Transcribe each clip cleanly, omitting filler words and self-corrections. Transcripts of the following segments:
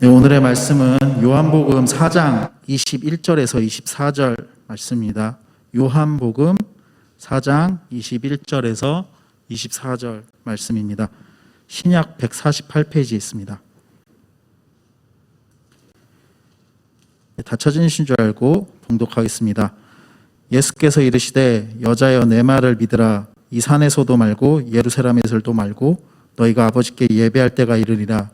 네, 오늘의 말씀은 요한복음 4장 21절에서 24절 말씀입니다. 요한복음 4장 21절에서 24절 말씀입니다. 신약 148페이지에 있습니다. 다 찾으신 줄 알고 봉독하겠습니다. 예수께서 이르시되 여자여 내 말을 믿으라. 이 산에서도 말고 예루살렘에서도 말고 너희가 아버지께 예배할 때가 이르리라.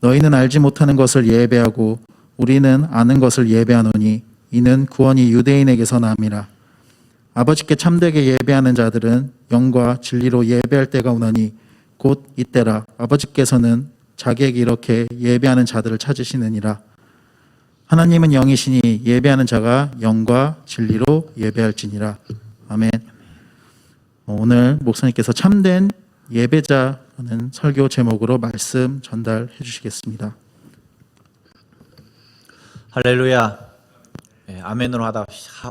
너희는 알지 못하는 것을 예배하고 우리는 아는 것을 예배하노니 이는 구원이 유대인에게서 남이라. 아버지께 참되게 예배하는 자들은 영과 진리로 예배할 때가 오나니 곧 이때라. 아버지께서는 자기에게 이렇게 예배하는 자들을 찾으시느니라. 하나님은 영이시니 예배하는 자가 영과 진리로 예배할지니라. 아멘. 오늘 목사님께서 참된 예배자는 설교 제목으로 말씀 전달해 주시겠습니다. 할렐루야. 네, 아멘으로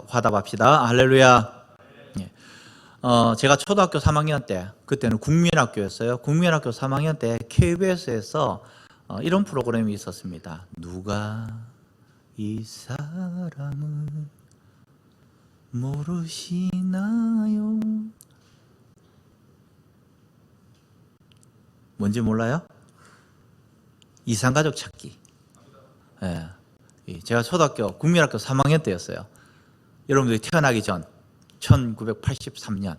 화답합시다. 할렐루야. 네. 제가 초등학교 3학년 때, 그때는 국민학교였어요. 국민학교 3학년 때 KBS에서 이런 프로그램이 있었습니다. 누가 이 사람을 모르시나요? 뭔지 몰라요? 이상가족 찾기. 네. 제가 초등학교 국민학교 3학년 때였어요. 여러분들이 태어나기 전 1983년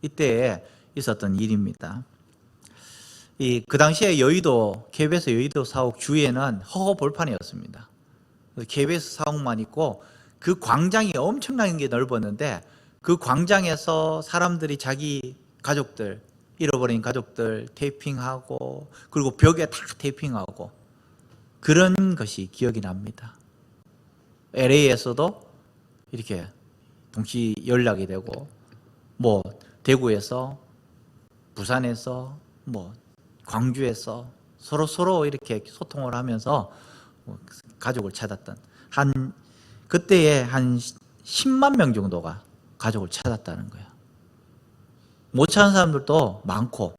이때에 있었던 일입니다. 그 당시에 여의도 KBS 여의도 사옥 주위에는 허허 벌판이었습니다. KBS 사옥만 있고 그 광장이 엄청나게 넓었는데 그 광장에서 사람들이 자기 가족들, 잃어버린 가족들 테이핑하고 그리고 벽에 다 테이핑하고 그런 것이 기억이 납니다. LA에서도 이렇게 동시 연락이 되고 뭐 대구에서 부산에서 뭐 광주에서 서로 이렇게 소통을 하면서 가족을 찾았던 그때에 한 10만 명 정도가 가족을 찾았다는 거예요. 못 찾은 사람들도 많고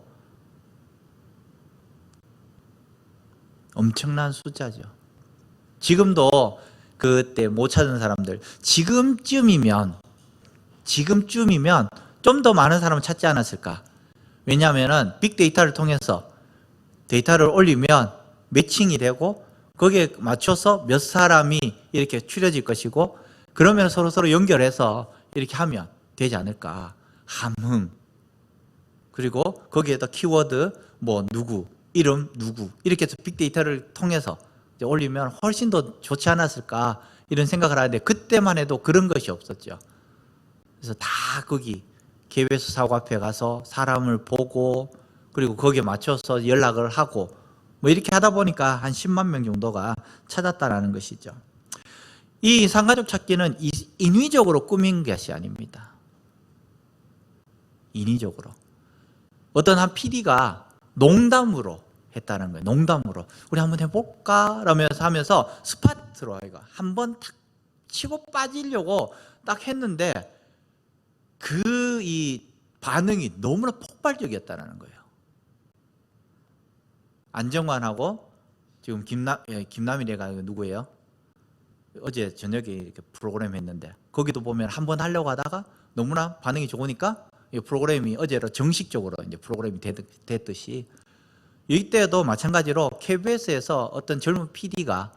엄청난 숫자죠. 지금도 그때 못 찾은 사람들 지금쯤이면 좀 더 많은 사람을 찾지 않았을까? 왜냐하면 빅데이터를 통해서 데이터를 올리면 매칭이 되고 거기에 맞춰서 몇 사람이 이렇게 추려질 것이고 그러면 서로 연결해서 이렇게 하면 되지 않을까? 함흥. 그리고 거기에다 키워드 뭐 누구, 이름 누구 이렇게 해서 빅데이터를 통해서 올리면 훨씬 더 좋지 않았을까 이런 생각을 하는데 그때만 해도 그런 것이 없었죠. 그래서 다 거기 KBS 사옥 앞에 가서 사람을 보고 그리고 거기에 맞춰서 연락을 하고 뭐 이렇게 하다 보니까 한 10만 명 정도가 찾았다라는 것이죠. 이 상가족 찾기는 인위적으로 꾸민 것이 아닙니다. 인위적으로. 어떤 한 PD가 농담으로 했다는 거예요. 농담으로. 우리 한번 해볼까? 라면서 하면서 스파트로 아이가 한번 탁 치고 빠지려고 딱 했는데 이 반응이 너무나 폭발적이었다는 거예요. 안정환하고 지금 김남일이가 누구예요? 어제 저녁에 이렇게 프로그램 했는데 거기도 보면 한번 하려고 하다가 너무나 반응이 좋으니까 이 프로그램이 어제로 정식적으로 이제 프로그램이 됐듯이 이때도 마찬가지로 KBS에서 어떤 젊은 PD가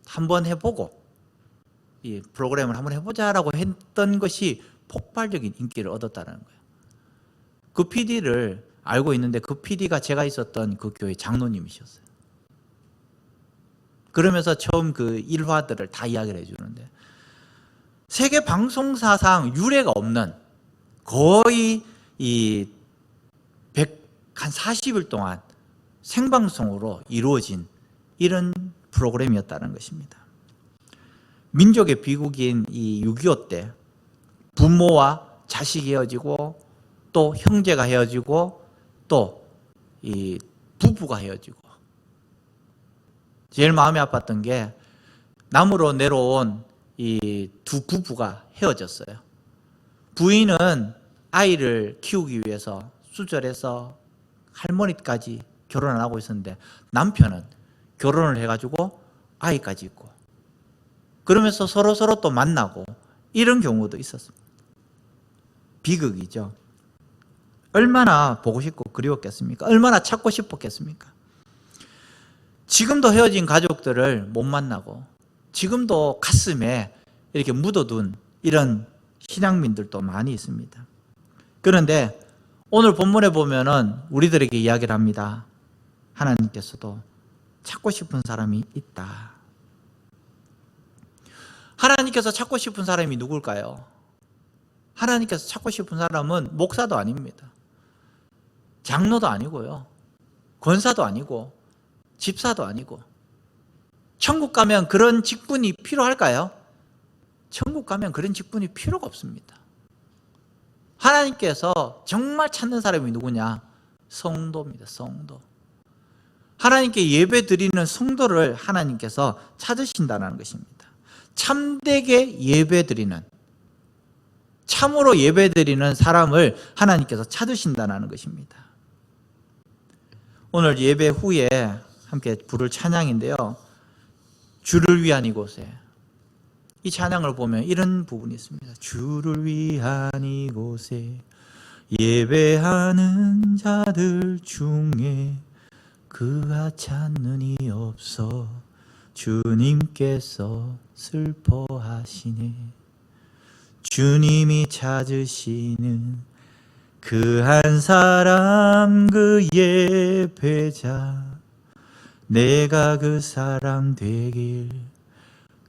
한번 해보고 이 프로그램을 한번 해보자라고 했던 것이 폭발적인 인기를 얻었다는 거예요. 그 PD를 알고 있는데 그 PD가 제가 있었던 그 교회 장로님이셨어요. 그러면서 처음 그 일화들을 다 이야기를 해주는데 세계 방송사상 유례가 없는 거의 한 40일 동안 생방송으로 이루어진 이런 프로그램이었다는 것입니다. 민족의 비극인 이 6.25 때 부모와 자식이 헤어지고 또 형제가 헤어지고 또 이 부부가 헤어지고 제일 마음이 아팠던 게 남으로 내려온 이 두 부부가 헤어졌어요. 부인은 아이를 키우기 위해서 수절해서 할머니까지 결혼 안 하고 있었는데 남편은 결혼을 해가지고 아이까지 있고 그러면서 서로 또 만나고 이런 경우도 있었습니다. 비극이죠. 얼마나 보고 싶고 그리웠겠습니까? 얼마나 찾고 싶었겠습니까? 지금도 헤어진 가족들을 못 만나고 지금도 가슴에 이렇게 묻어둔 이런 신앙민들도 많이 있습니다. 그런데 오늘 본문에 보면은 우리들에게 이야기를 합니다. 하나님께서도 찾고 싶은 사람이 있다. 하나님께서 찾고 싶은 사람이 누굴까요? 하나님께서 찾고 싶은 사람은 목사도 아닙니다. 장로도 아니고요. 권사도 아니고 집사도 아니고. 천국 가면 그런 직분이 필요할까요? 천국 가면 그런 직분이 필요가 없습니다. 하나님께서 정말 찾는 사람이 누구냐? 성도입니다. 성도. 하나님께 예배 드리는 성도를 하나님께서 찾으신다는 것입니다. 참되게 예배 드리는, 참으로 예배 드리는 사람을 하나님께서 찾으신다는 것입니다. 오늘 예배 후에 함께 부를 찬양인데요. 주를 위한 이곳에, 이 찬양을 보면 이런 부분이 있습니다. 주를 위한 이곳에 예배하는 자들 중에 그가 찾는 이 없어 주님께서 슬퍼하시네. 주님이 찾으시는 그 한 사람, 그 예배자, 내가 그 사람 되길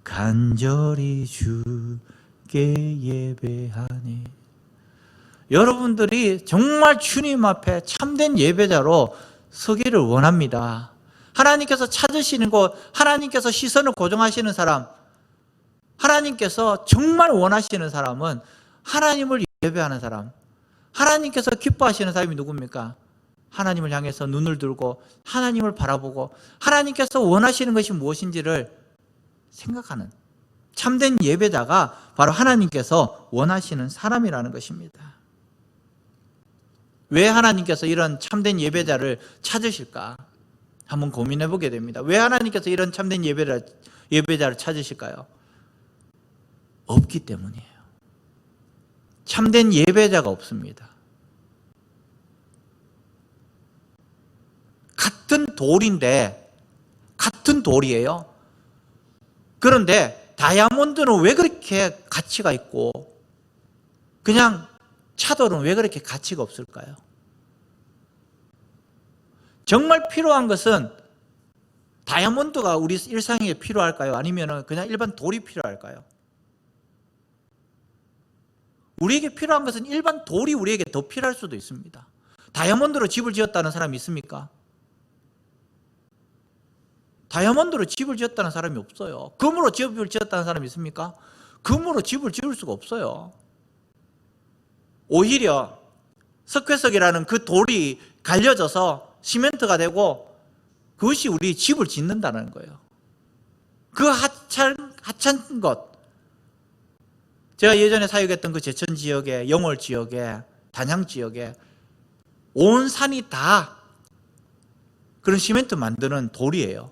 간절히 주께 예배하네. 여러분들이 정말 주님 앞에 참된 예배자로 서기를 원합니다. 하나님께서 찾으시는 곳, 하나님께서 시선을 고정하시는 사람, 하나님께서 정말 원하시는 사람은 하나님을 예배하는 사람, 하나님께서 기뻐하시는 사람이 누굽니까? 하나님을 향해서 눈을 들고 하나님을 바라보고 하나님께서 원하시는 것이 무엇인지를 생각하는 참된 예배자가 바로 하나님께서 원하시는 사람이라는 것입니다. 왜 하나님께서 이런 참된 예배자를 찾으실까? 한번 고민해 보게 됩니다. 왜 하나님께서 이런 참된 예배자를 찾으실까요? 없기 때문이에요. 참된 예배자가 없습니다. 같은 돌인데, 같은 돌이에요. 그런데 다이아몬드는 왜 그렇게 가치가 있고 그냥 차돌은 왜 그렇게 가치가 없을까요? 정말 필요한 것은 다이아몬드가 우리 일상에 필요할까요? 아니면 그냥 일반 돌이 필요할까요? 우리에게 필요한 것은 일반 돌이 우리에게 더 필요할 수도 있습니다. 다이아몬드로 집을 지었다는 사람이 있습니까? 다이아몬드로 집을 지었다는 사람이 없어요. 금으로 집을 지었다는 사람이 있습니까? 금으로 집을 지을 수가 없어요. 오히려 석회석이라는 그 돌이 갈려져서 시멘트가 되고 그것이 우리 집을 짓는다는 거예요. 그 하찮은 것, 제가 예전에 사역했던 그 제천 지역에, 영월 지역에, 단양 지역에 온 산이 다 그런 시멘트 만드는 돌이에요.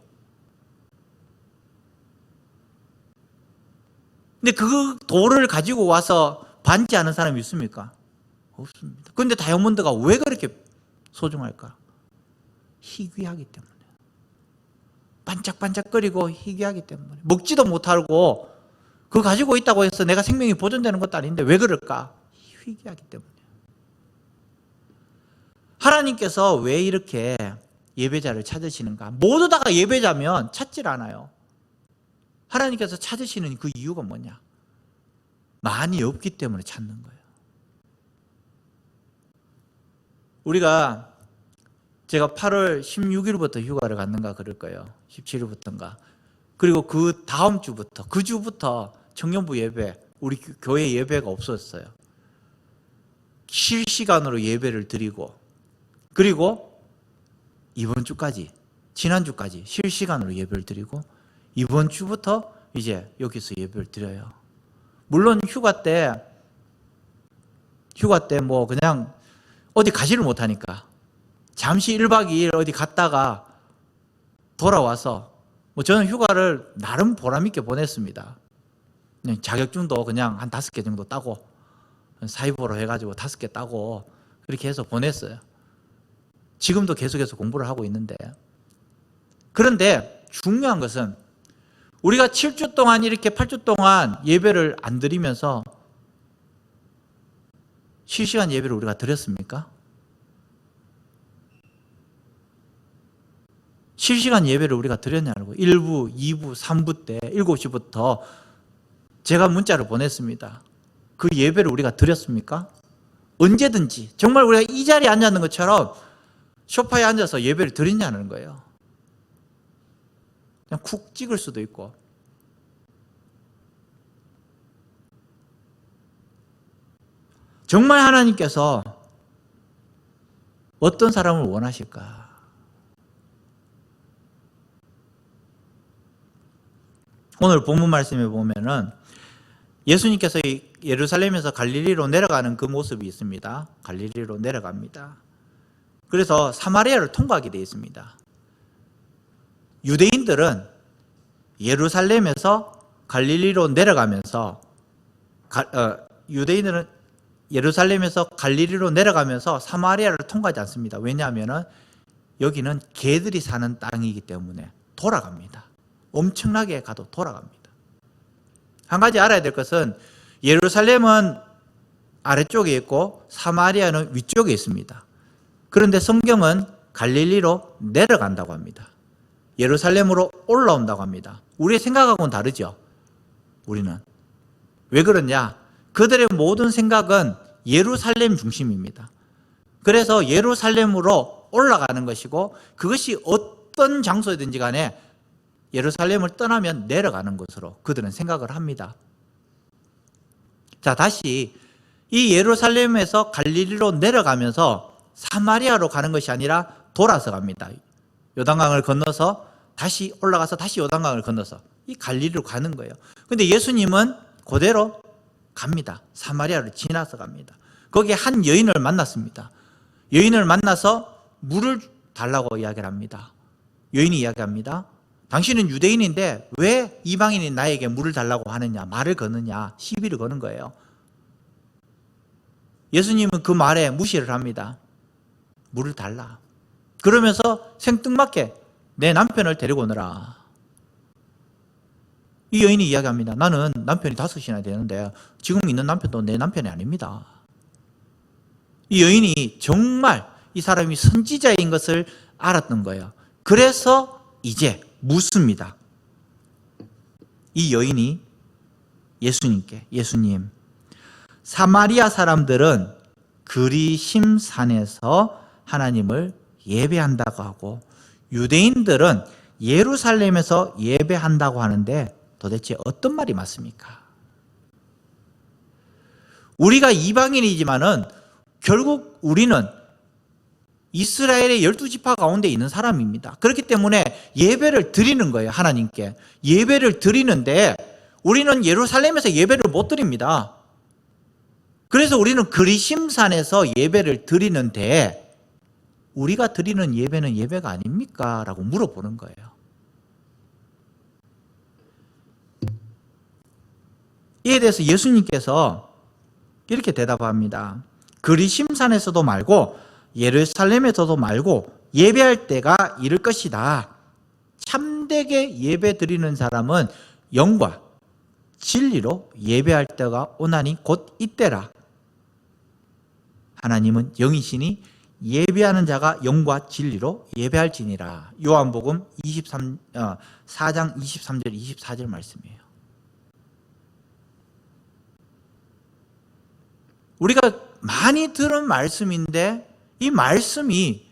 근데 그 돌을 가지고 와서 반지하는 사람이 있습니까? 없습니다. 그런데 다이아몬드가 왜 그렇게 소중할까? 희귀하기 때문에. 반짝반짝거리고 희귀하기 때문에. 먹지도 못하고 그거 가지고 있다고 해서 내가 생명이 보존되는 것도 아닌데 왜 그럴까? 희귀하기 때문에. 하나님께서 왜 이렇게 예배자를 찾으시는가? 모두 다가 예배자면 찾질 않아요. 하나님께서 찾으시는 그 이유가 뭐냐? 많이 없기 때문에 찾는 거예요. 제가 8월 16일부터 휴가를 갔는가 그럴 거예요. 17일부터인가. 그리고 그 다음 주부터, 그 주부터 청년부 예배, 우리 교회 예배가 없었어요. 실시간으로 예배를 드리고, 그리고 이번 주까지, 지난주까지 실시간으로 예배를 드리고, 이번 주부터 이제 여기서 예배를 드려요. 물론 휴가 때 뭐 그냥 어디 가지를 못하니까 잠시 1박 2일 어디 갔다가 돌아와서 저는 휴가를 나름 보람있게 보냈습니다. 그냥 자격증도 그냥 한 5개 정도 따고 사이버로 해가지고 5개 따고 그렇게 해서 보냈어요. 지금도 계속해서 공부를 하고 있는데, 그런데 중요한 것은 우리가 7주 동안 이렇게 8주 동안 예배를 안 드리면서 실시간 예배를 우리가 드렸습니까? 실시간 예배를 우리가 드렸냐고. 1부, 2부, 3부 때 7시부터 제가 문자를 보냈습니다. 그 예배를 우리가 드렸습니까? 언제든지 정말 우리가 이 자리에 앉았는 것처럼 소파에 앉아서 예배를 드리냐는 거예요. 그냥 쿡 찍을 수도 있고. 정말 하나님께서 어떤 사람을 원하실까? 오늘 본문 말씀에 보면은 예수님께서 예루살렘에서 갈릴리로 내려가는 그 모습이 있습니다. 갈릴리로 내려갑니다. 그래서 사마리아를 통과하게 되어 있습니다. 유대인들은 예루살렘에서 갈릴리로 내려가면서 유대인들은 예루살렘에서 갈릴리로 내려가면서 사마리아를 통과하지 않습니다. 왜냐하면 여기는 개들이 사는 땅이기 때문에 돌아갑니다. 엄청나게 가도 돌아갑니다. 한 가지 알아야 될 것은 예루살렘은 아래쪽에 있고 사마리아는 위쪽에 있습니다. 그런데 성경은 갈릴리로 내려간다고 합니다. 예루살렘으로 올라온다고 합니다. 우리의 생각하고는 다르죠. 우리는 왜 그러냐? 그들의 모든 생각은 예루살렘 중심입니다. 그래서 예루살렘으로 올라가는 것이고, 그것이 어떤 장소이든지 간에 예루살렘을 떠나면 내려가는 것으로 그들은 생각을 합니다. 자, 다시 이 예루살렘에서 갈릴리로 내려가면서 사마리아로 가는 것이 아니라 돌아서 갑니다. 요단강을 건너서 다시 올라가서 다시 요단강을 건너서 이 갈릴리로 가는 거예요. 그런데 예수님은 그대로 갑니다. 사마리아를 지나서 갑니다. 거기에 한 여인을 만났습니다. 여인을 만나서 물을 달라고 이야기를 합니다. 여인이 이야기합니다. 당신은 유대인인데 왜 이방인이 나에게 물을 달라고 하느냐, 말을 거느냐, 시비를 거는 거예요. 예수님은 그 말에 무시를 합니다. 물을 달라. 그러면서 생뚱맞게 내 남편을 데리고 오너라. 이 여인이 이야기합니다. 나는 남편이 5이나 되는데 지금 있는 남편도 내 남편이 아닙니다. 이 여인이 정말 이 사람이 선지자인 것을 알았던 거예요. 그래서 이제 묻습니다. 이 여인이 예수님께, 예수님, 사마리아 사람들은 그리심산에서 하나님을 예배한다고 하고 유대인들은 예루살렘에서 예배한다고 하는데 도대체 어떤 말이 맞습니까? 우리가 이방인이지만은 결국 우리는 이스라엘의 12지파 가운데 있는 사람입니다. 그렇기 때문에 예배를 드리는 거예요. 하나님께 예배를 드리는데 우리는 예루살렘에서 예배를 못 드립니다. 그래서 우리는 그리심산에서 예배를 드리는데 우리가 드리는 예배는 예배가 아닙니까? 라고 물어보는 거예요. 이에 대해서 예수님께서 이렇게 대답합니다. 그리심산에서도 말고 예루살렘에서도 말고 예배할 때가 이를 것이다. 참되게 예배 드리는 사람은 영과 진리로 예배할 때가 오나니 곧 이때라. 하나님은 영이시니 예배하는 자가 영과 진리로 예배할지니라. 요한복음 4장 23절 24절 말씀이에요. 우리가 많이 들은 말씀인데 이 말씀이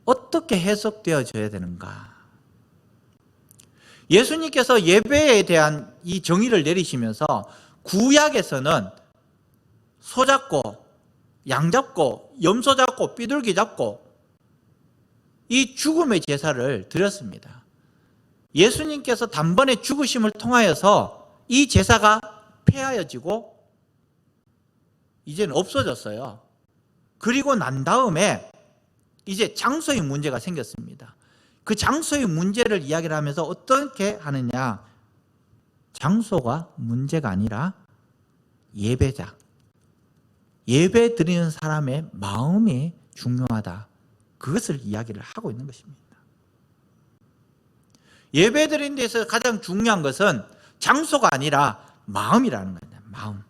어떻게 해석되어져야 되는가? 예수님께서 예배에 대한 이 정의를 내리시면서 구약에서는 소 잡고 양 잡고 염소 잡고 삐둘기 잡고 이 죽음의 제사를 드렸습니다. 예수님께서 단번에 죽으심을 통하여서 이 제사가 폐하여지고 이제는 없어졌어요. 그리고 난 다음에 이제 장소의 문제가 생겼습니다. 그 장소의 문제를 이야기를 하면서 어떻게 하느냐? 장소가 문제가 아니라 예배자, 예배 드리는 사람의 마음이 중요하다. 그것을 이야기를 하고 있는 것입니다. 예배 드리는 데서 가장 중요한 것은 장소가 아니라 마음이라는 거예요. 마음.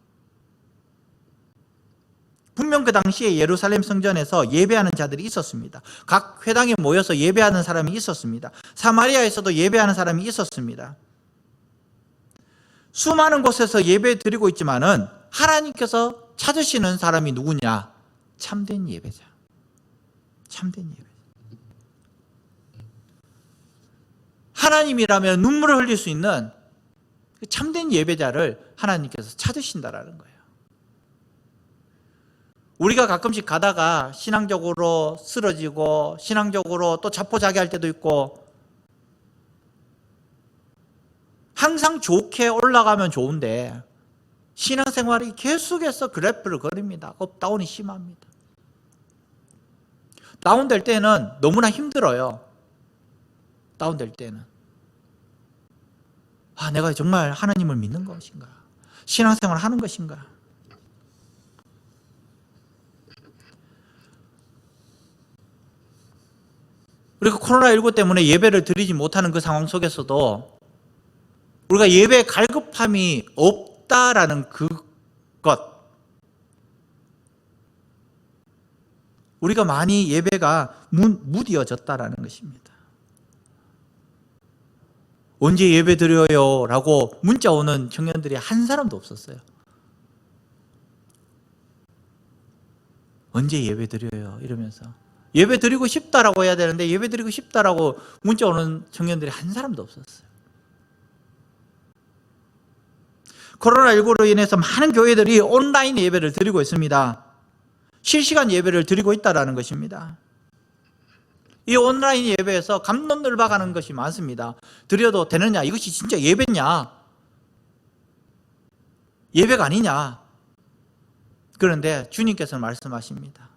분명 그 당시에 예루살렘 성전에서 예배하는 자들이 있었습니다. 각 회당에 모여서 예배하는 사람이 있었습니다. 사마리아에서도 예배하는 사람이 있었습니다. 수많은 곳에서 예배 드리고 있지만은 하나님께서 찾으시는 사람이 누구냐? 참된 예배자. 참된 예배자. 하나님이라면 눈물을 흘릴 수 있는 참된 예배자를 하나님께서 찾으신다라는 거예요. 우리가 가끔씩 가다가 신앙적으로 쓰러지고 신앙적으로 또 자포자기할 때도 있고, 항상 좋게 올라가면 좋은데 신앙생활이 계속해서 그래프를 그립니다. 업다운이 심합니다. 다운될 때는 너무나 힘들어요. 다운될 때는 내가 정말 하나님을 믿는 것인가? 신앙생활을 하는 것인가? 우리가 코로나19 때문에 예배를 드리지 못하는 그 상황 속에서도 우리가 예배에 갈급함이 없다라는 그것, 우리가 많이 예배가 무디어졌다라는 것입니다. 언제 예배 드려요? 라고 문자 오는 청년들이 한 사람도 없었어요. 언제 예배 드려요? 이러면서 예배 드리고 싶다라고 해야 되는데 예배 드리고 싶다라고 문자 오는 청년들이 한 사람도 없었어요. 코로나19로 인해서 많은 교회들이 온라인 예배를 드리고 있습니다. 실시간 예배를 드리고 있다는 것입니다. 이 온라인 예배에서 갑론을박하는 것이 많습니다. 드려도 되느냐? 이것이 진짜 예배냐? 예배가 아니냐? 그런데 주님께서 말씀하십니다.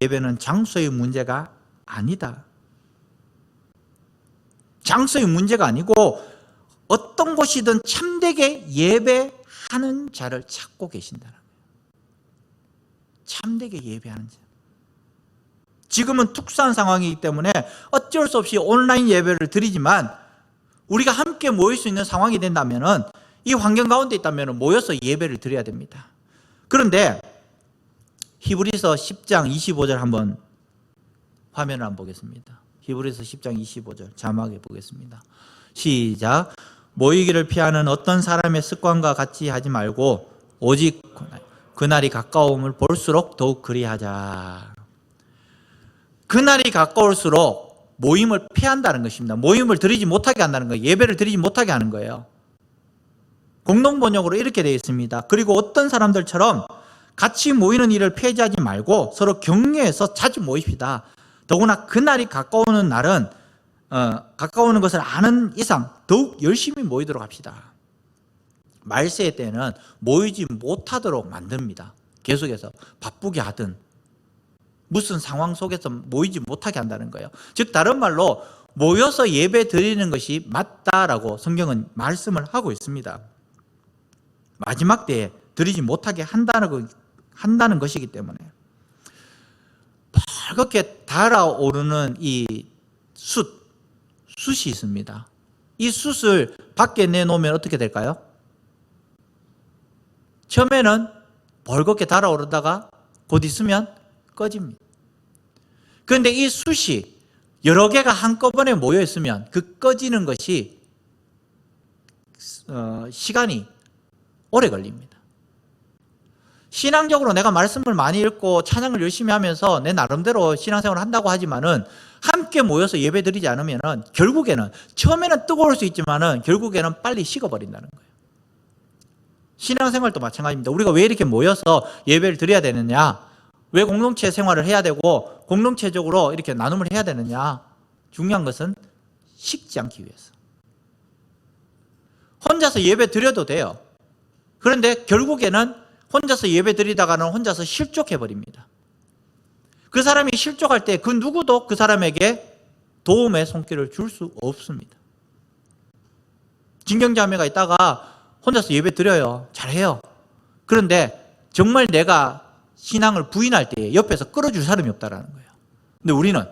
예배는 장소의 문제가 아니다. 장소의 문제가 아니고 어떤 곳이든 참되게 예배하는 자를 찾고 계신다는 거예요. 참되게 예배하는 자. 지금은 특수한 상황이기 때문에 어쩔 수 없이 온라인 예배를 드리지만 우리가 함께 모일 수 있는 상황이 된다면, 이 환경 가운데 있다면 모여서 예배를 드려야 됩니다. 그런데 히브리서 10장 25절 한번 화면을 한번 보겠습니다. 히브리서 10장 25절 자막에 보겠습니다. 시작. 모이기를 피하는 어떤 사람의 습관과 같이 하지 말고 오직 그날이 가까움을 볼수록 더욱 그리하자. 그날이 가까울수록 모임을 피한다는 것입니다. 모임을 드리지 못하게 한다는 거예요. 예배를 드리지 못하게 하는 거예요. 공동번역으로 이렇게 되어 있습니다. 그리고 어떤 사람들처럼 같이 모이는 일을 폐지하지 말고 서로 격려해서 자주 모입시다. 더구나 그날이 가까우는 날은 가까우는 것을 아는 이상 더욱 열심히 모이도록 합시다. 말세의 때는 모이지 못하도록 만듭니다. 계속해서 바쁘게 하든 무슨 상황 속에서 모이지 못하게 한다는 거예요. 즉 다른 말로 모여서 예배 드리는 것이 맞다라고 성경은 말씀을 하고 있습니다. 마지막 때에 드리지 못하게 한다는 것이기 때문에. 벌겋게 달아오르는 이 숯이 있습니다. 이 숯을 밖에 내놓으면 어떻게 될까요? 처음에는 벌겋게 달아오르다가 곧 있으면 꺼집니다. 그런데 이 숯이 여러 개가 한꺼번에 모여 있으면 그 꺼지는 것이 시간이 오래 걸립니다. 신앙적으로 내가 말씀을 많이 읽고 찬양을 열심히 하면서 내 나름대로 신앙생활을 한다고 하지만은 함께 모여서 예배 드리지 않으면 결국에는 처음에는 뜨거울 수 있지만은 결국에는 빨리 식어버린다는 거예요. 신앙생활도 마찬가지입니다. 우리가 왜 이렇게 모여서 예배를 드려야 되느냐? 왜 공동체 생활을 해야 되고 공동체적으로 이렇게 나눔을 해야 되느냐? 중요한 것은 식지 않기 위해서. 혼자서 예배 드려도 돼요. 그런데 결국에는 혼자서 예배 드리다가는 혼자서 실족해버립니다. 그 사람이 실족할 때 그 누구도 그 사람에게 도움의 손길을 줄 수 없습니다. 진경자매가 있다가 혼자서 예배 드려요. 잘해요. 그런데 정말 내가 신앙을 부인할 때 옆에서 끌어줄 사람이 없다라는 거예요. 근데 우리는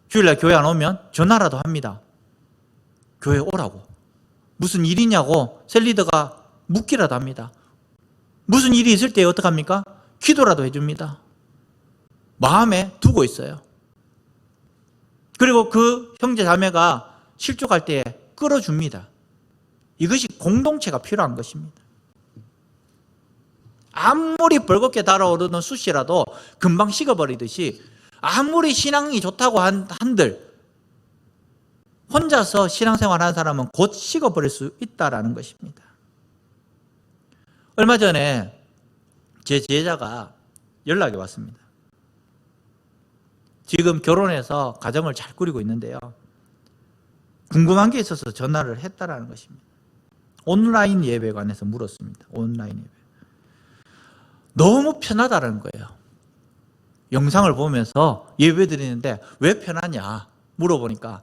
주일날 교회 안 오면 전화라도 합니다. 교회 오라고. 무슨 일이냐고 셀리더가 묻기라도 합니다. 무슨 일이 있을 때 어떡합니까? 기도라도 해줍니다. 마음에 두고 있어요. 그리고 그 형제 자매가 실족할 때 끌어줍니다. 이것이 공동체가 필요한 것입니다. 아무리 벌겋게 달아오르는 숯이라도 금방 식어버리듯이 아무리 신앙이 좋다고 한들 혼자서 신앙생활하는 사람은 곧 식어버릴 수 있다는 것입니다. 얼마 전에 제 제자가 연락이 왔습니다. 지금 결혼해서 가정을 잘 꾸리고 있는데요. 궁금한 게 있어서 전화를 했다라는 것입니다. 온라인 예배에 관해서 물었습니다. 온라인 예배. 너무 편하다는 거예요. 영상을 보면서 예배 드리는데 왜 편하냐 물어보니까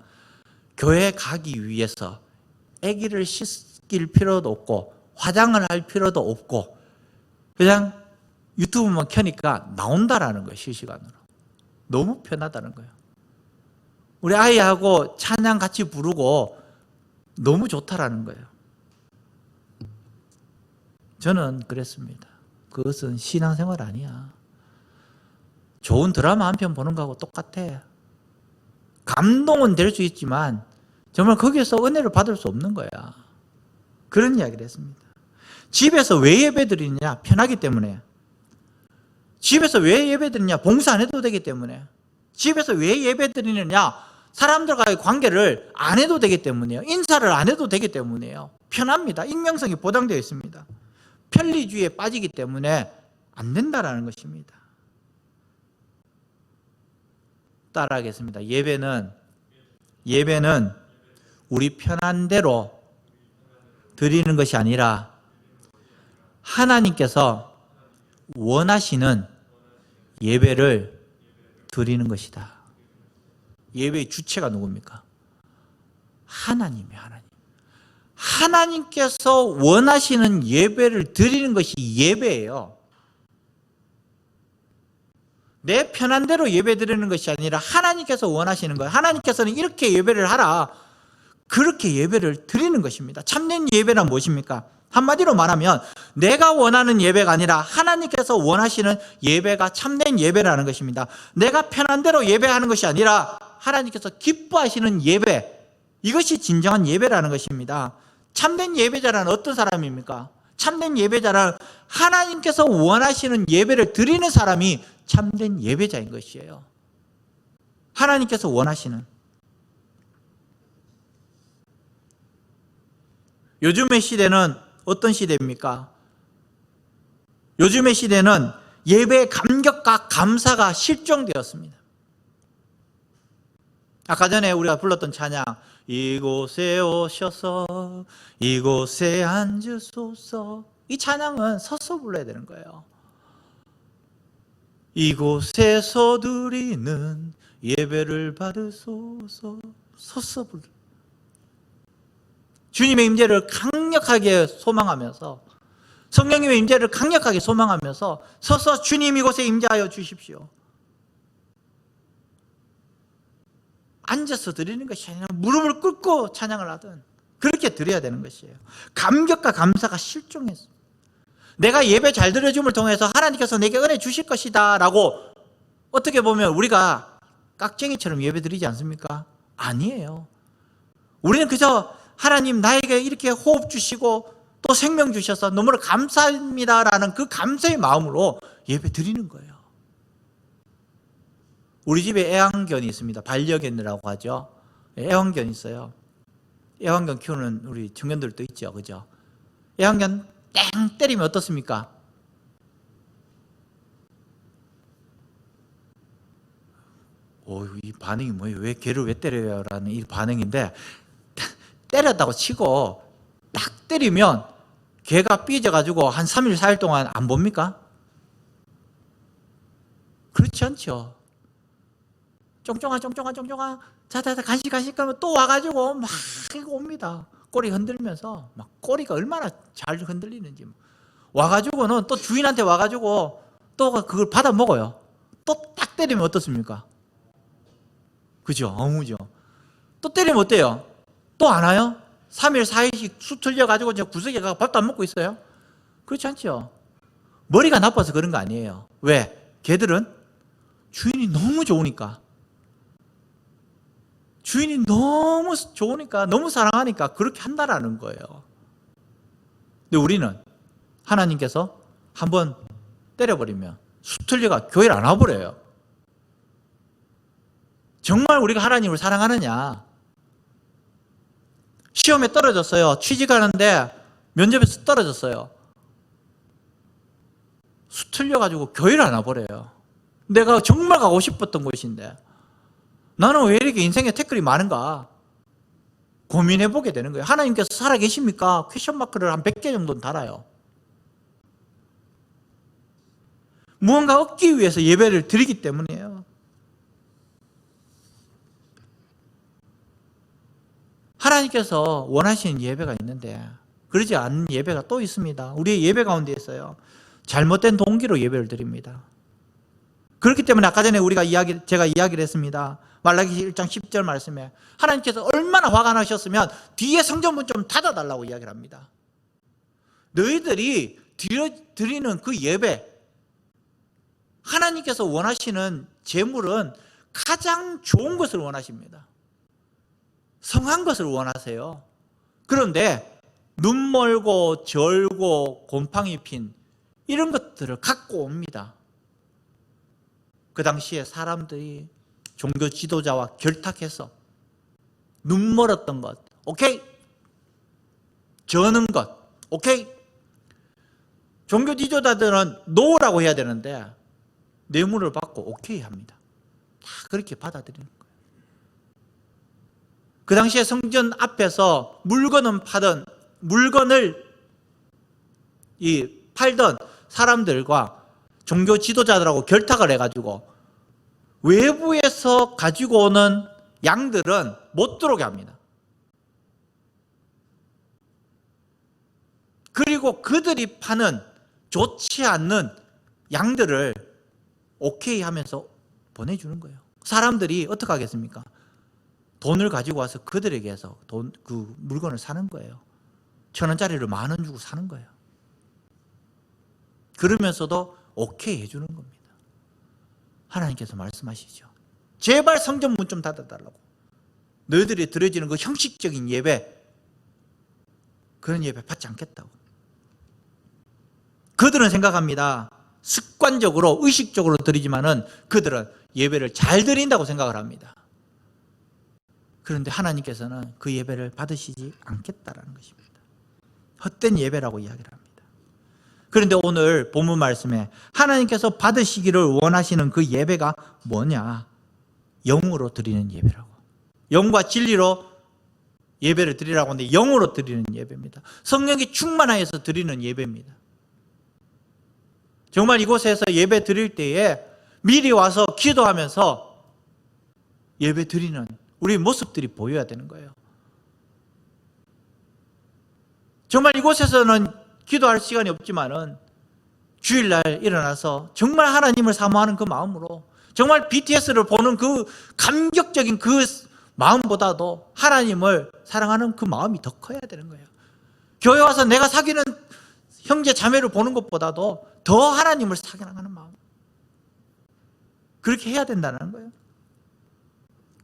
교회 가기 위해서 아기를 씻길 필요도 없고 화장을 할 필요도 없고 그냥 유튜브만 켜니까 나온다라는 거예요. 실시간으로. 너무 편하다는 거예요. 우리 아이하고 찬양 같이 부르고 너무 좋다라는 거예요. 저는 그랬습니다. 그것은 신앙생활 아니야. 좋은 드라마 한 편 보는 거하고 똑같아. 감동은 될 수 있지만 정말 거기에서 은혜를 받을 수 없는 거야. 그런 이야기를 했습니다. 집에서 왜 예배 드리느냐? 편하기 때문에. 집에서 왜 예배 드리냐? 봉사 안 해도 되기 때문에. 집에서 왜 예배 드리느냐? 사람들과의 관계를 안 해도 되기 때문이에요. 인사를 안 해도 되기 때문이에요. 편합니다. 익명성이 보장되어 있습니다. 편리주의에 빠지기 때문에 안 된다라는 것입니다. 따라하겠습니다. 예배는 우리 편한 대로 드리는 것이 아니라 하나님께서 원하시는 예배를 드리는 것이다. 예배의 주체가 누굽니까? 하나님이에요. 하나님께서 원하시는 예배를 드리는 것이 예배예요. 내 편한 대로 예배 드리는 것이 아니라 하나님께서 원하시는 거예요. 하나님께서는 이렇게 예배를 하라. 그렇게 예배를 드리는 것입니다. 참된 예배란 무엇입니까? 한마디로 말하면 내가 원하는 예배가 아니라 하나님께서 원하시는 예배가 참된 예배라는 것입니다. 내가 편한 대로 예배하는 것이 아니라 하나님께서 기뻐하시는 예배, 이것이 진정한 예배라는 것입니다. 참된 예배자란 어떤 사람입니까? 참된 예배자란 하나님께서 원하시는 예배를 드리는 사람이 참된 예배자인 것이에요. 하나님께서 원하시는. 요즘의 시대는 어떤 시대입니까? 요즘의 시대는 예배의 감격과 감사가 실종되었습니다. 아까 전에 우리가 불렀던 찬양, 이곳에 오셔서 이곳에 앉으소서, 이 찬양은 서서 불러야 되는 거예요. 이곳에서 드리는 예배를 받으소서, 서서 불러. 주님의 임재를 강력하게 소망하면서, 성령님의 임재를 강력하게 소망하면서 서서 주님 이곳에 임재하여 주십시오. 앉아서 드리는 것이 아니라 무릎을 꿇고 찬양을 하든 그렇게 드려야 되는 것이에요. 감격과 감사가 실종했어요. 내가 예배 잘 드려줌을 통해서 하나님께서 내게 은혜 주실 것이다 라고 어떻게 보면 우리가 깍쟁이처럼 예배 드리지 않습니까? 아니에요. 우리는 그저 하나님 나에게 이렇게 호흡 주시고 또 생명 주셔서 너무나 감사합니다라는 그 감사의 마음으로 예배 드리는 거예요. 우리 집에 애완견이 있습니다. 반려견이라고 하죠. 애완견이 있어요. 애완견 키우는 우리 청년들도 있죠. 그죠? 애완견 땡 때리면 어떻습니까? 이 반응이 뭐예요? 왜 개를 왜 때려요? 라는 이 반응인데, 때렸다고 치고 딱 때리면 개가 삐져가지고 한 3일, 4일 동안 안 봅니까? 그렇죠. 그렇지 않죠. 쫑쫑아 자자자 간식 그러면 또 와가지고 막 이거 옵니다. 꼬리 흔들면서 막 꼬리가 얼마나 잘 흔들리는지 와가지고는 또 주인한테 와가지고 또 그걸 받아 먹어요. 또 딱 때리면 어떻습니까? 그죠? 어무죠. 또 때리면 어때요? 또 안 와요? 3일 4일씩 수 틀려가지고 저 구석에 가서 밥도 안 먹고 있어요? 그렇지 않죠? 머리가 나빠서 그런 거 아니에요. 왜? 걔들은 주인이 너무 좋으니까, 주인이 너무 좋으니까, 너무 사랑하니까 그렇게 한다라는 거예요. 근데 우리는 하나님께서 한번 때려버리면 수틀려가 교회를 안 와버려요. 정말 우리가 하나님을 사랑하느냐? 시험에 떨어졌어요. 취직하는데 면접에서 떨어졌어요. 수틀려가지고 교회를 안 와버려요. 내가 정말 가고 싶었던 곳인데 나는 왜 이렇게 인생에 태클이 많은가 고민해보게 되는 거예요. 하나님께서 살아계십니까? 퀘션 마크를 한 100개 정도는 달아요. 무언가 얻기 위해서 예배를 드리기 때문이에요. 하나님께서 원하시는 예배가 있는데 그러지 않은 예배가 또 있습니다. 우리의 예배 가운데 있어요. 잘못된 동기로 예배를 드립니다. 그렇기 때문에 아까 전에 제가 이야기를 했습니다. 말라기 1장 10절 말씀에 하나님께서 얼마나 화가 나셨으면 뒤에 성전문 좀 닫아달라고 이야기를 합니다. 너희들이 드리는 그 예배, 하나님께서 원하시는 제물은 가장 좋은 것을 원하십니다. 성한 것을 원하세요. 그런데 눈 멀고 절고 곰팡이 핀 이런 것들을 갖고 옵니다. 그 당시에 사람들이 종교 지도자와 결탁해서 눈 멀었던 것, 오케이. 저는 것, 오케이. 종교 지도자들은 노라고 해야 되는데 뇌물을 받고 오케이 합니다. 다 그렇게 받아들이는 거예요. 그 당시에 성전 앞에서 물건을 팔던 사람들과 종교 지도자들하고 결탁을 해가지고 외부에서 가지고 오는 양들은 못 들어오게 합니다. 그리고 그들이 파는 좋지 않는 양들을 오케이 하면서 보내주는 거예요. 사람들이 어떻게 하겠습니까? 돈을 가지고 와서 그들에게서 그 물건을 사는 거예요. 1,000원짜리를 10,000원 주고 사는 거예요. 그러면서도 오케이 해주는 겁니다. 하나님께서 말씀하시죠. 제발 성전문 좀 닫아달라고. 너희들이 드려지는 그 형식적인 예배, 그런 예배 받지 않겠다고. 그들은 생각합니다. 습관적으로 의식적으로 드리지만은 그들은 예배를 잘 드린다고 생각을 합니다. 그런데 하나님께서는 그 예배를 받으시지 않겠다라는 것입니다. 헛된 예배라고 이야기를 합니다. 그런데 오늘 본문 말씀에 하나님께서 받으시기를 원하시는 그 예배가 뭐냐? 영으로 드리는 예배라고. 영과 진리로 예배를 드리라고 하는데 영으로 드리는 예배입니다. 성령이 충만하여서 드리는 예배입니다. 정말 이곳에서 예배 드릴 때에 미리 와서 기도하면서 예배 드리는 우리 모습들이 보여야 되는 거예요. 정말 이곳에서는 기도할 시간이 없지만은 주일날 일어나서 정말 하나님을 사모하는 그 마음으로 정말 BTS를 보는 그 감격적인 그 마음보다도 하나님을 사랑하는 그 마음이 더 커야 되는 거예요. 교회 와서 내가 사귀는 형제 자매를 보는 것보다도 더 하나님을 사랑하는 마음, 그렇게 해야 된다는 거예요.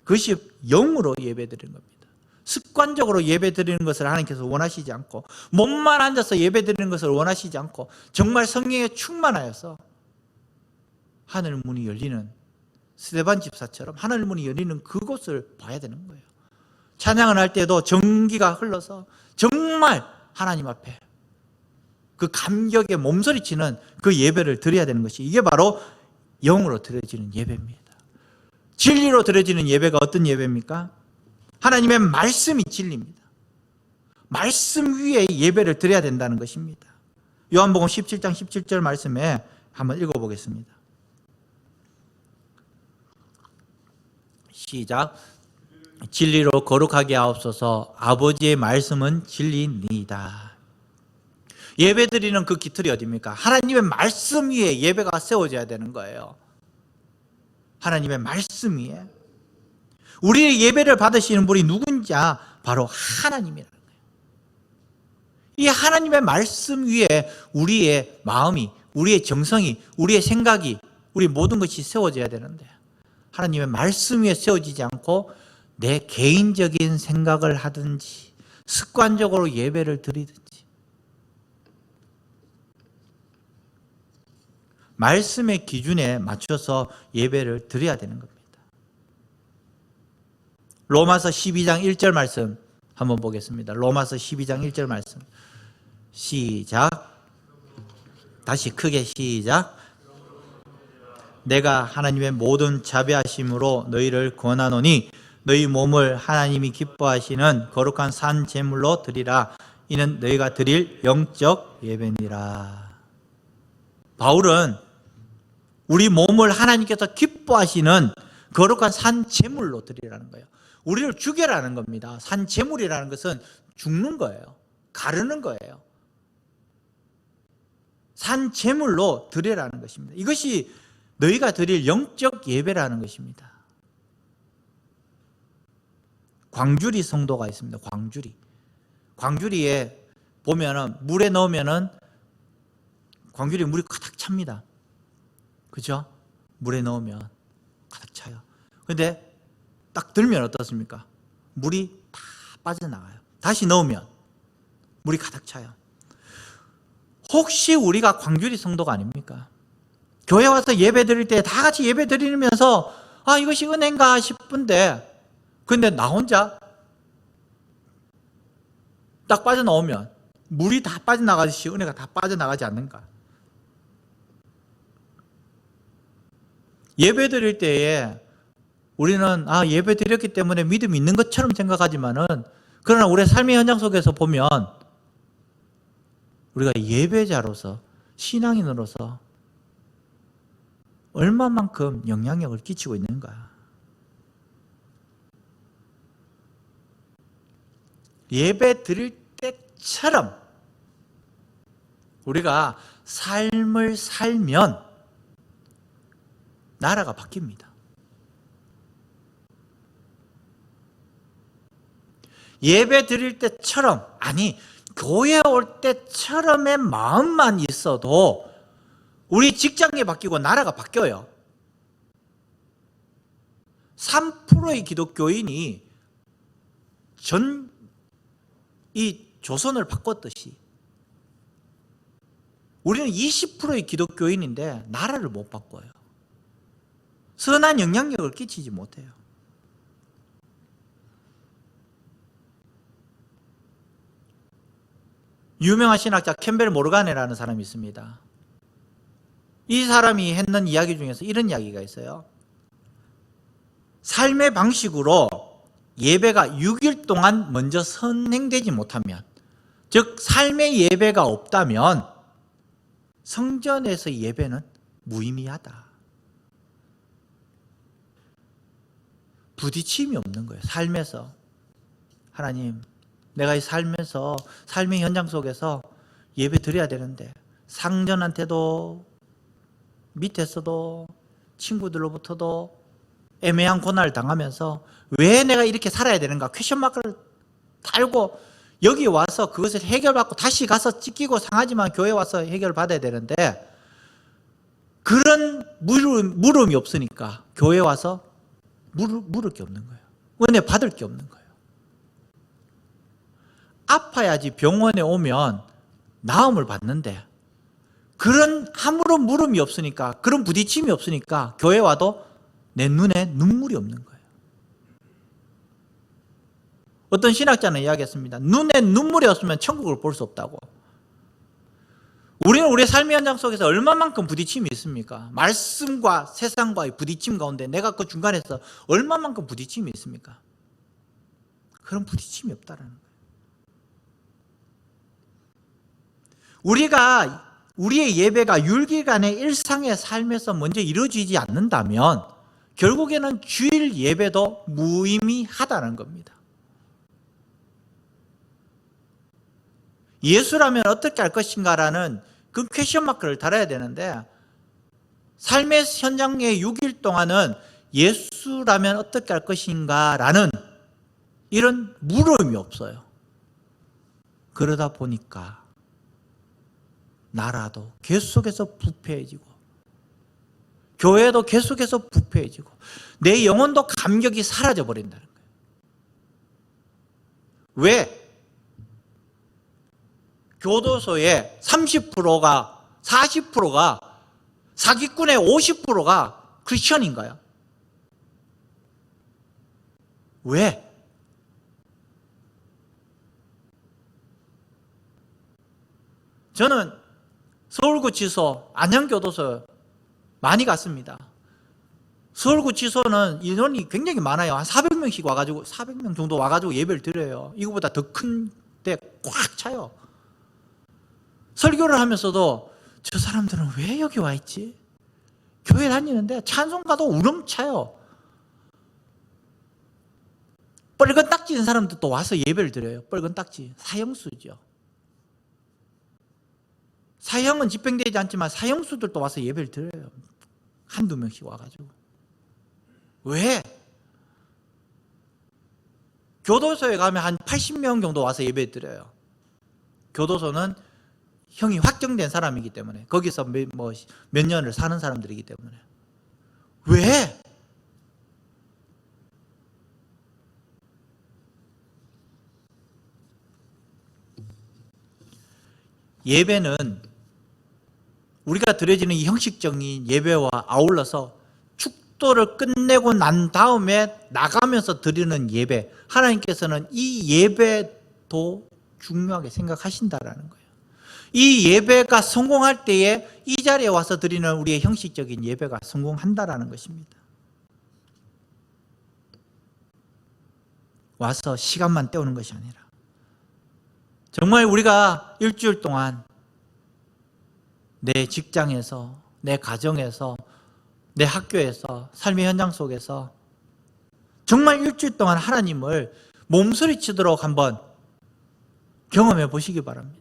그것이 영으로 예배드리는 겁니다. 습관적으로 예배드리는 것을 하나님께서 원하시지 않고 몸만 앉아서 예배드리는 것을 원하시지 않고 정말 성령에 충만하여서 하늘 문이 열리는 스데반 집사처럼 하늘 문이 열리는 그곳을 봐야 되는 거예요. 찬양을 할 때도 전기가 흘러서 정말 하나님 앞에 그 감격에 몸서리치는 그 예배를 드려야 되는 것이, 이게 바로 영으로 드려지는 예배입니다. 진리로 드려지는 예배가 어떤 예배입니까? 하나님의 말씀이 진리입니다. 말씀 위에 예배를 드려야 된다는 것입니다. 요한복음 17장 17절 말씀에 한번 읽어보겠습니다. 시작. 진리로 거룩하게 하옵소서. 아버지의 말씀은 진리니이다. 예배드리는 그 깃털이 어디입니까? 하나님의 말씀 위에 예배가 세워져야 되는 거예요. 하나님의 말씀 위에. 우리의 예배를 받으시는 분이 누군지 바로 하나님이라는 거예요. 이 하나님의 말씀 위에 우리의 마음이, 우리의 정성이, 우리의 생각이, 우리 모든 것이 세워져야 되는데 하나님의 말씀 위에 세워지지 않고 내 개인적인 생각을 하든지 습관적으로 예배를 드리든지 말씀의 기준에 맞춰서 예배를 드려야 되는 겁니다. 로마서 12장 1절 말씀 한번 보겠습니다. 로마서 12장 1절 말씀. 시작. 다시 크게 시작. 내가 하나님의 모든 자비하심으로 너희를 권하노니 너희 몸을 하나님이 기뻐하시는 거룩한 산 제물로 드리라. 이는 너희가 드릴 영적 예배니라. 바울은 우리 몸을 하나님께서 기뻐하시는 거룩한 산 제물로 드리라는 거예요. 우리를 죽여라는 겁니다. 산 제물이라는 것은 죽는 거예요. 가르는 거예요. 산 제물로 드리라는 것입니다. 이것이 너희가 드릴 영적 예배라는 것입니다. 광주리 성도가 있습니다. 광주리에 보면은 물에 넣으면은 광주리 물이 가득 찹니다. 그죠? 물에 넣으면 가득 차요. 근데 딱 들면 어떻습니까? 물이 다 빠져나가요. 다시 넣으면 물이 가득 차요. 혹시 우리가 광주리 성도가 아닙니까? 교회 와서 예배 드릴 때 다 같이 예배 드리면서 이것이 은혜인가 싶은데 근데 나 혼자 딱 빠져나오면 물이 다 빠져나가듯이 은혜가 다 빠져나가지 않는가? 예배 드릴 때에 우리는 예배 드렸기 때문에 믿음이 있는 것처럼 생각하지만은 그러나 우리의 삶의 현장 속에서 보면 우리가 예배자로서 신앙인으로서 얼마만큼 영향력을 끼치고 있는가? 예배 드릴 때처럼 우리가 삶을 살면 나라가 바뀝니다. 예배 드릴 때처럼, 교회 올 때처럼의 마음만 있어도 우리 직장이 바뀌고 나라가 바뀌어요. 3%의 기독교인이 이 조선을 바꿨듯이 우리는 20%의 기독교인인데 나라를 못 바꿔요. 선한 영향력을 끼치지 못해요. 유명한 신학자 캠벨 모르가네라는 사람이 있습니다. 이 사람이 했는 이야기 중에서 이런 이야기가 있어요. 삶의 방식으로 예배가 6일 동안 먼저 선행되지 못하면, 즉 삶의 예배가 없다면 성전에서 예배는 무의미하다. 부딪힘이 없는 거예요. 삶에서. 하나님, 내가 이 삶에서 삶의 현장 속에서 예배 드려야 되는데 상전한테도 밑에서도 친구들로부터도 애매한 고난을 당하면서 왜 내가 이렇게 살아야 되는가 퀘션 마크를 달고 여기 와서 그것을 해결받고 다시 가서 찢기고 상하지만 교회 와서 해결받아야 되는데 그런 물음이 없으니까 교회 와서 물을 게 없는 거예요. 은혜 받을 게 없는 거예요. 아파야지 병원에 오면 나음을 받는데 그런 아무런 물음이 없으니까, 그런 부딪힘이 없으니까 교회 와도 내 눈에 눈물이 없는 거예요. 어떤 신학자는 이야기했습니다. 눈에 눈물이 없으면 천국을 볼 수 없다고. 우리는 우리의 삶의 현장 속에서 얼마만큼 부딪힘이 있습니까? 말씀과 세상과의 부딪힘 가운데 내가 그 중간에서 얼마만큼 부딪힘이 있습니까? 그런 부딪힘이 없다라는 거예요. 우리의 예배가 율기간의 일상의 삶에서 먼저 이루어지지 않는다면 결국에는 주일 예배도 무의미하다는 겁니다. 예수라면 어떻게 할 것인가라는 그 퀘션 마크를 달아야 되는데, 삶의 현장에 6일 동안은 예수라면 어떻게 할 것인가라는 이런 물음이 없어요. 그러다 보니까 나라도 계속해서 부패해지고, 교회도 계속해서 부패해지고, 내 영혼도 감격이 사라져 버린다는 거예요. 왜? 교도소의 30%가 40%가 사기꾼의 50%가 크리스천인가요? 왜? 저는 서울구치소, 안양교도소 많이 갔습니다. 서울구치소는 인원이 굉장히 많아요. 한 400명씩 와가지고, 400명 정도 와가지고 예배를 드려요. 이거보다 더 큰 데 꽉 차요. 설교를 하면서도 저 사람들은 왜 여기 와 있지? 교회 다니는데 찬송가도 우렁차요. 빨간 딱지 있는 사람들도 와서 예배를 드려요. 빨간 딱지, 사형수죠. 사형은 집행되지 않지만 사형수들도 와서 예배를 드려요. 한두 명씩 와가지고. 왜? 교도소에 가면 한 80명 정도 와서 예배 드려요. 교도소는 형이 확정된 사람이기 때문에, 거기서 몇 년을 사는 사람들이기 때문에. 왜? 예배는 우리가 드려지는 이 형식적인 예배와 아울러서 축도를 끝내고 난 다음에 나가면서 드리는 예배, 하나님께서는 이 예배도 중요하게 생각하신다라는 거예요. 이 예배가 성공할 때에 이 자리에 와서 드리는 우리의 형식적인 예배가 성공한다라는 것입니다. 와서 시간만 때우는 것이 아니라 정말 우리가 일주일 동안 내 직장에서, 내 가정에서, 내 학교에서, 삶의 현장 속에서 정말 일주일 동안 하나님을 몸소리치도록 한번 경험해 보시기 바랍니다.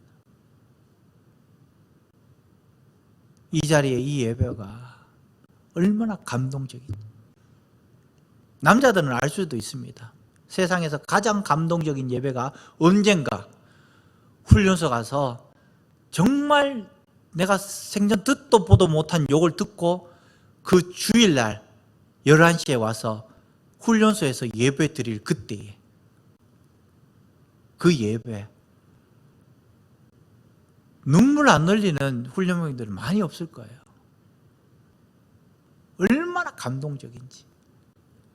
이 자리에 이 예배가 얼마나 감동적인지. 남자들은 알 수도 있습니다. 세상에서 가장 감동적인 예배가 언젠가 훈련소 가서 정말 내가 생전 듣도 보도 못한 욕을 듣고 그 주일날 11시에 와서 훈련소에서 예배 드릴 그때에 그 예배, 눈물 안 흘리는 훈련병들은 많이 없을 거예요. 얼마나 감동적인지,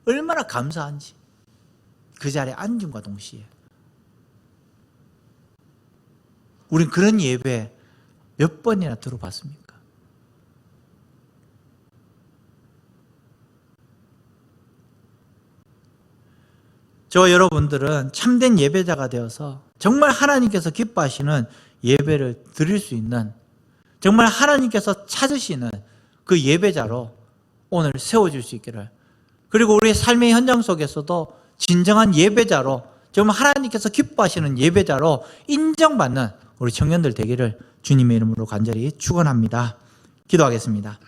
얼마나 감사한지, 그 자리에 앉음과 동시에. 우린 그런 예배 몇 번이나 들어봤습니까? 저 여러분들은 참된 예배자가 되어서 정말 하나님께서 기뻐하시는 예배를 드릴 수 있는, 정말 하나님께서 찾으시는 그 예배자로 오늘 세워질 수 있기를, 그리고 우리의 삶의 현장 속에서도 진정한 예배자로, 정말 하나님께서 기뻐하시는 예배자로 인정받는 우리 청년들 되기를 주님의 이름으로 간절히 축원합니다. 기도하겠습니다.